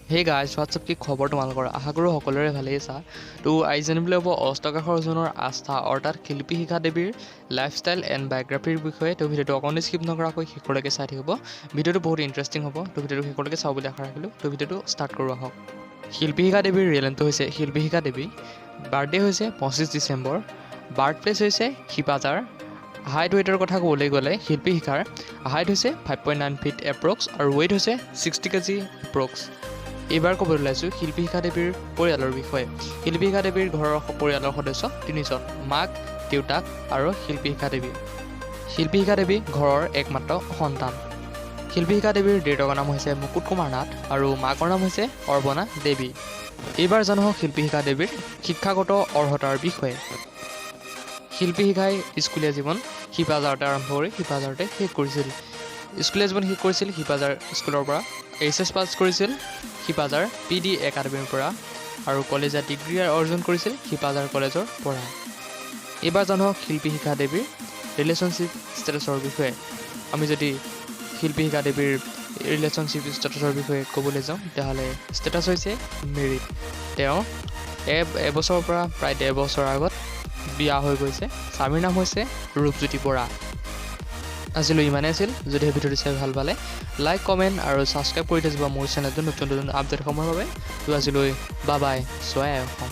Hey guys, what's up? কি খবৰ তোমালোকৰ? আশা কৰোঁ সকলোৰে ভালেই আছা। তো আজি জানিবলৈ হ'ব অষ্ট akaxorজনৰ আস্থা অৰ্থাৎ শিল্পী শিখা দেৱীৰ লাইফষ্টাইল এণ্ড বায়োগ্ৰাফীৰ বিষয়ে। তো ভিডিঅ'টো অকণি স্কিপ নকৰাকৈ শেষলৈকে চাই থাকিব। ভিডিঅ'টো বহুত ইণ্টাৰেষ্টিং হ'ব। তো ভিডিঅ'টো শেষলৈকে চাওঁ বুলি আশা ৰাখিলোঁ। তো ভিডিঅ'টো ষ্টাৰ্ট কৰোঁ আহক। শিল্পী শিখা দেৱীৰ ৰিয়েল নেমটো হৈছে শিল্পী শিখা দেৱী। বাৰ্থডে হৈছে 25 ডিচেম্বৰ। বাৰ্থ প্লেচ হৈছে শিপাজাৰ। হাইট ৱেইটৰ কথা ক'বলৈ গ'লে শিল্পী শিখাৰ হাইট হৈছে 5.9 ফিট এপ্ৰক্স আৰু ৱেইট হৈছে 60 কেজি এপ্ৰক্স। এইবাৰ ক'বলৈ ওলাইছোঁ শিল্পী শিখা দেৱীৰ পৰিয়ালৰ বিষয়ে। শিল্পী শিখা দেৱীৰ ঘৰৰ পৰিয়ালৰ সদস্য 3জন, মাক, দেউতাক আৰু শিল্পী শিখা দেৱী। শিল্পী শিখা দেৱী ঘৰৰ একমাত্ৰ সন্তান। শিল্পী শিখা দেৱীৰ দেউতাকৰ নাম হৈছে মুকুট কুমাৰ নাথ আৰু মাকৰ নাম হৈছে অৰ্বনা দেৱী। এইবাৰ জানো শিল্পী শিখা দেৱীৰ শিক্ষাগত অৰ্হতাৰ বিষয়ে। শিল্পী শিখাই স্কুলীয়া জীৱন শিপাজাৰতে আৰম্ভ কৰি শিপাজাৰতে শেষ কৰিছিল। স্কুলীয়া জীৱন শেষ কৰিছিল শিপাজাৰ স্কুলৰ পৰা। HS পাছ কৰিছিল শিপাজাৰ PD একাডেমীৰ পৰা আৰু কলেজীয়া ডিগ্ৰী অৰ্জন কৰিছিল শিপাজাৰ কলেজৰ পৰা। এইবাৰ জানো শিল্পী শিখা দেৱীৰ ৰিলেশ্যনশ্বিপ ষ্টেটাছৰ বিষয়ে। আমি যদি শিল্পী শিখা দেৱীৰ ৰিলেশ্যনশ্বিপ ষ্টেটাছৰ বিষয়ে ক'বলৈ যাওঁ তেতিয়াহ'লে ষ্টেটাছ হৈছে মেৰিড। তেওঁ এবছৰৰ পৰা প্ৰায় 1.5 বছৰৰ আগত বিয়া হৈ গৈছে। স্বামীৰ নাম হৈছে ৰূপজ্যোতি বৰা। আজিলৈ ইমানেই আছিল। যদি সেই ভিডিঅ'টো চাই ভাল পালে লাইক, কমেণ্ট আৰু ছাবস্ক্ৰাইব কৰি থৈ যাব মোৰ চেনেলটো নতুন নতুন আপডেট সময়ৰ বাবে। তো আজিলৈ বাই বাই, জয় অসম।